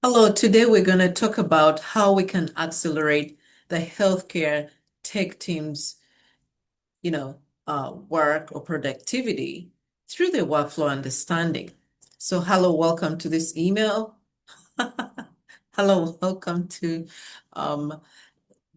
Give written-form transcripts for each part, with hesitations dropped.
Hello, today we're going to talk about how we can accelerate the healthcare tech team's, work or productivity through their workflow understanding. So, hello, welcome to this email. Hello, welcome to um,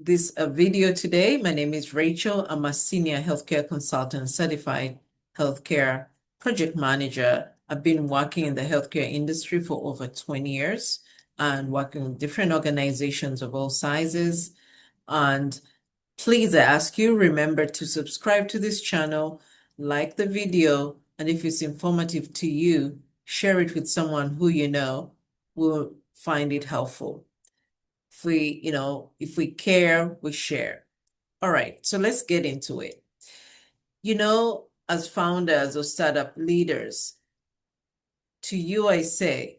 this video today. My name is Rachel. I'm a senior healthcare consultant, certified healthcare project manager. I've been working in the healthcare industry for over 20 years and working with different organizations of all sizes. And please, I ask you, remember to subscribe to this channel, like the video, and if it's informative to you, share it with someone who you know will find it helpful. If we care, we share. All right, so let's get into it. As founders or startup leaders, to you, I say,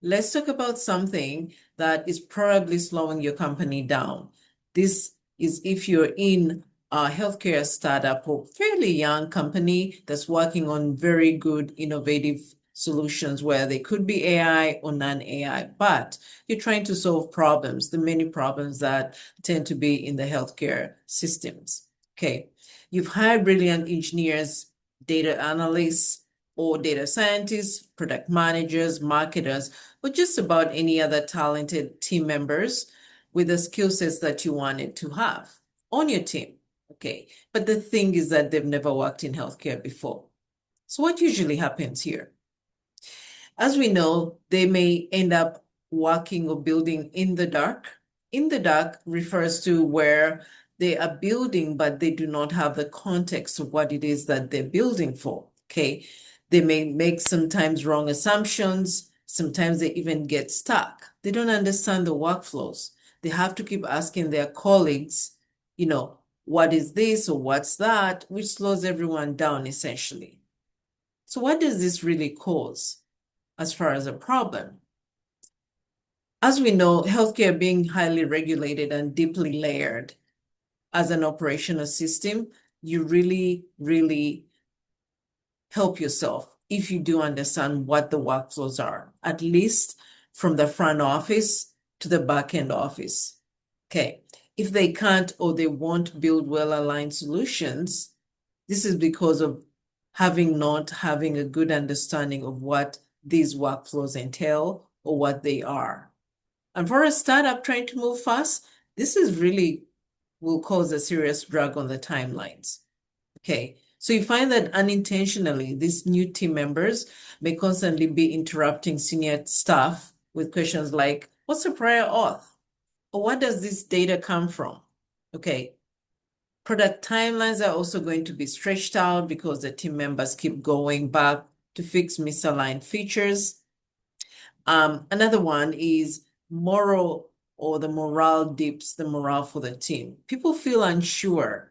let's talk about something that is probably slowing your company down. This is if you're in a healthcare startup or fairly young company that's working on very good, innovative solutions where they could be AI or non-AI, but you're trying to solve problems, the many problems that tend to be in the healthcare systems. Okay. You've hired brilliant engineers, data analysts, or data scientists, product managers, marketers, or just about any other talented team members with the skill sets that you wanted to have on your team. Okay. But the thing is that they've never worked in healthcare before. So what usually happens here? As we know, they may end up working or building in the dark. In the dark refers to where they are building, but they do not have the context of what it is that they're building for. Okay. They may make sometimes wrong assumptions. Sometimes they even get stuck. They don't understand the workflows. They have to keep asking their colleagues, what is this or what's that, which slows everyone down essentially. So what does this really cause as far as a problem? As we know, healthcare being highly regulated and deeply layered as an operational system, you really, really help yourself if you do understand what the workflows are, at least from the front office to the back end office. Okay. If they can't or they won't build well-aligned solutions, this is because of not having a good understanding of what these workflows entail or what they are. And for a startup trying to move fast, this is really will cause a serious drag on the timelines. Okay. So you find that unintentionally, these new team members may constantly be interrupting senior staff with questions like, what's the prior auth? Or what does this data come from? Okay. Product timelines are also going to be stretched out because the team members keep going back to fix misaligned features. Another one is moral or the morale dips the morale for the team. People feel unsure.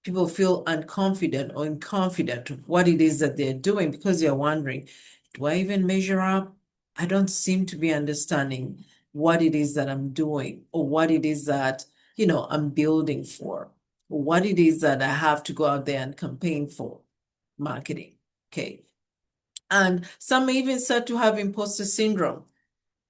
People feel unconfident or inconfident of what it is that they're doing because they're wondering, do I even measure up? I don't seem to be understanding what it is that I'm doing or what it is that, I'm building for, or what it is that I have to go out there and campaign for marketing. Okay. And some may even start to have imposter syndrome.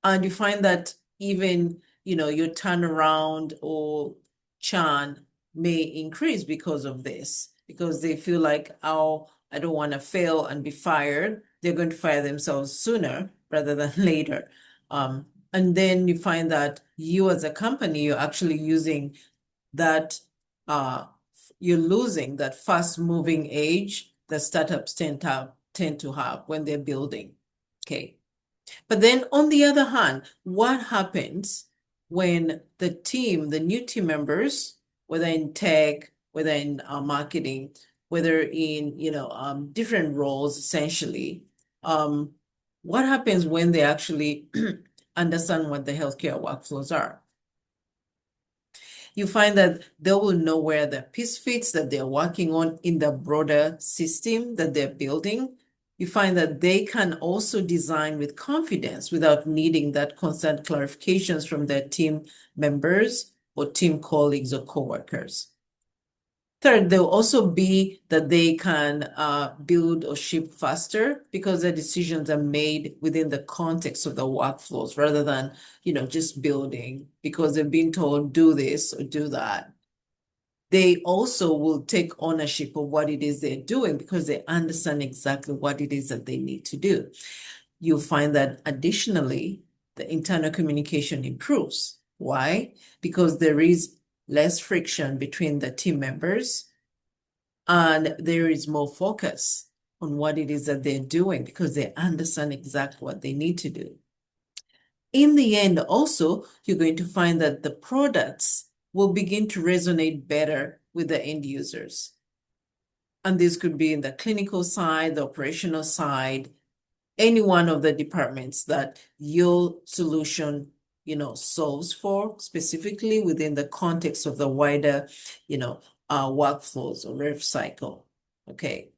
And you find that even, your turnaround or churn may increase because of this, because they feel like, oh, I don't want to fail and be fired. They're going to fire themselves sooner rather than later. And then you find that you as a company, you're actually using that, you're losing that fast moving age that startups tend to have when they're building. Okay. But then on the other hand, what happens when the new team members, whether in tech, whether in marketing, whether in, different roles, essentially, what happens when they actually understand what the healthcare workflows are? You find that they will know where the piece fits that they're working on in the broader system that they're building. You find that they can also design with confidence without needing that constant clarifications from their team members or team colleagues or coworkers. Third, there'll also be that they can build or ship faster because the decisions are made within the context of the workflows rather than, just building because they've been told do this or do that. They also will take ownership of what it is they're doing because they understand exactly what it is that they need to do. You'll find that additionally, the internal communication improves. Why? Because there is less friction between the team members and there is more focus on what it is that they're doing because they understand exactly what they need to do. In the end, also, you're going to find that the products will begin to resonate better with the end users. And this could be in the clinical side, the operational side, any one of the departments that your solution, solves for specifically within the context of the wider, workflows or rev cycle. Okay.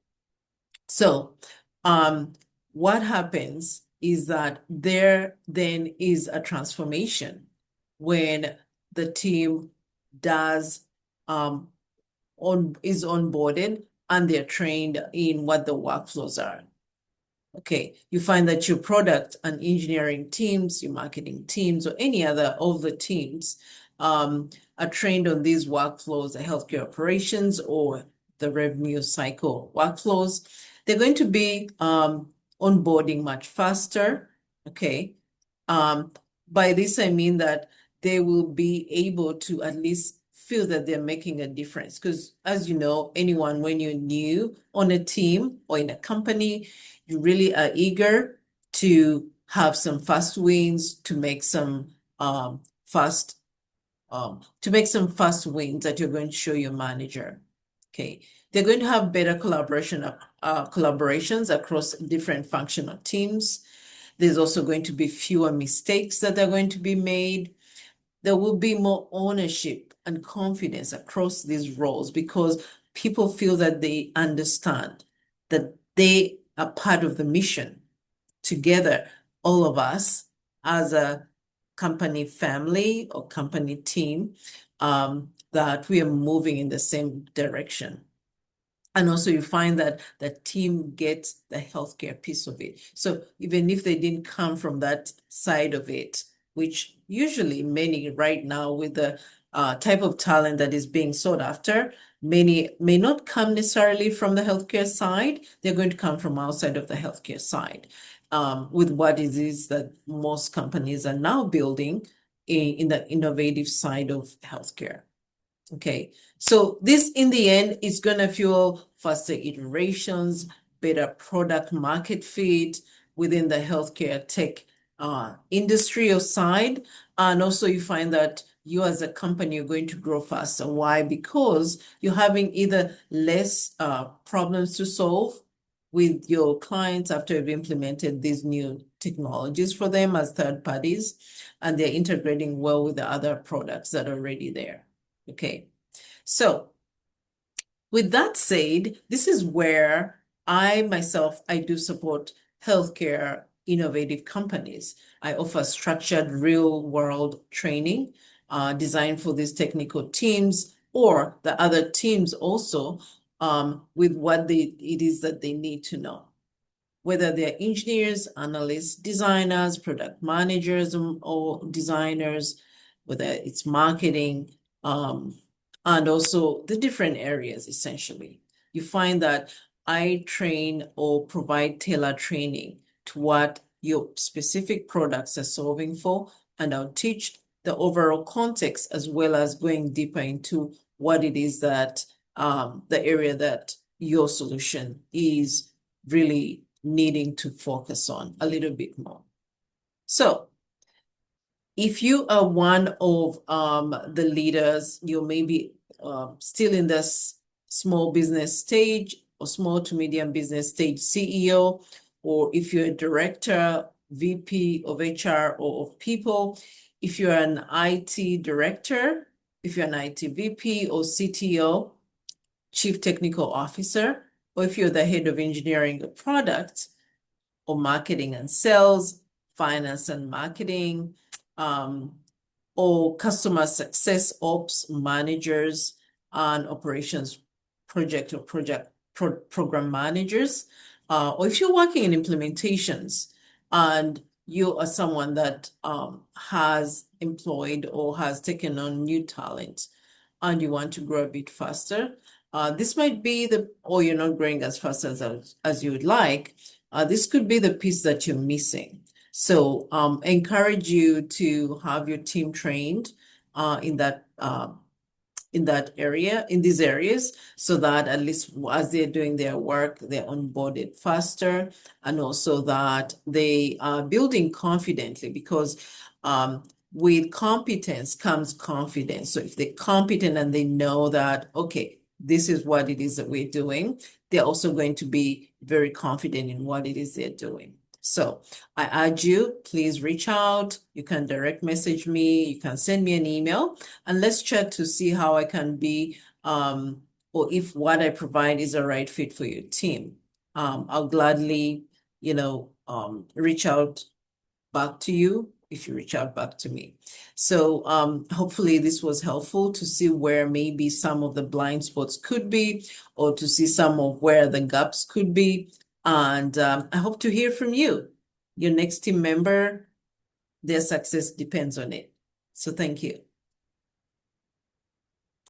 So, what happens is that there then is a transformation when the team does is onboarded and they're trained in what the workflows are. Okay, you find that your product and engineering teams, your marketing teams, or any other of the teams are trained on these workflows, the healthcare operations or the revenue cycle workflows. They're going to be onboarding much faster. Okay. By this, I mean that they will be able to at least feel that they're making a difference. Because as you know, anyone, when you're new on a team or in a company, you really are eager to have some fast wins, to make some fast wins that you're going to show your manager. Okay. They're going to have better collaborations across different functional teams. There's also going to be fewer mistakes that are going to be made. There will be more ownership and confidence across these roles because people feel that they understand that they are part of the mission together, all of us as a company family or company team, that we are moving in the same direction. And also you find that the team gets the healthcare piece of it. So even if they didn't come from that side of it, which usually many right now with the type of talent that is being sought after, many may not come necessarily from the healthcare side. They're going to come from outside of the healthcare side, with what it is that most companies are now building in the innovative side of healthcare. Okay, so this in the end is going to fuel faster iterations, better product market fit within the healthcare tech industry or side. And also you find that you as a company are going to grow faster. Why? Because you're having either less problems to solve with your clients after you've implemented these new technologies for them as third parties, and they're integrating well with the other products that are already there. Okay, so with that said, this is where I myself, I do support healthcare innovative companies. I offer structured real world training designed for these technical teams or the other teams also with what it is that they need to know, whether they're engineers, analysts, designers, product managers, or designers, whether it's marketing, and also the different areas, essentially. You find that I train or provide tailored training to what your specific products are solving for, and I'll teach the overall context as well as going deeper into what it is that the area that your solution is really needing to focus on a little bit more. So if you are one of the leaders, you may be still in this small business stage or small to medium business stage CEO, or if you're a director, VP of HR or of people, if you're an IT director, if you're an IT VP or CTO, Chief Technical Officer, or if you're the head of engineering or product, or marketing and sales, finance and marketing, or customer success ops managers and operations project or program managers, or if you're working in implementations and you are someone that has employed or has taken on new talent and you want to grow a bit faster, this might be or you're not growing as fast as you would like, this could be the piece that you're missing. So encourage you to have your team trained in that area, in these areas, so that at least as they're doing their work, they're onboarded faster, and also that they are building confidently, because with competence comes confidence. So if they're competent and they know that, okay, this is what it is that we're doing, they're also going to be very confident in what it is they're doing. So I urge you, please reach out. You can direct message me, you can send me an email, and let's chat to see how I can be, or if what I provide is a right fit for your team. I'll gladly, reach out back to you if you reach out back to me. So hopefully this was helpful to see where maybe some of the blind spots could be, or to see some of where the gaps could be. And I hope to hear from you. Your next team member, their success depends on it. So thank you.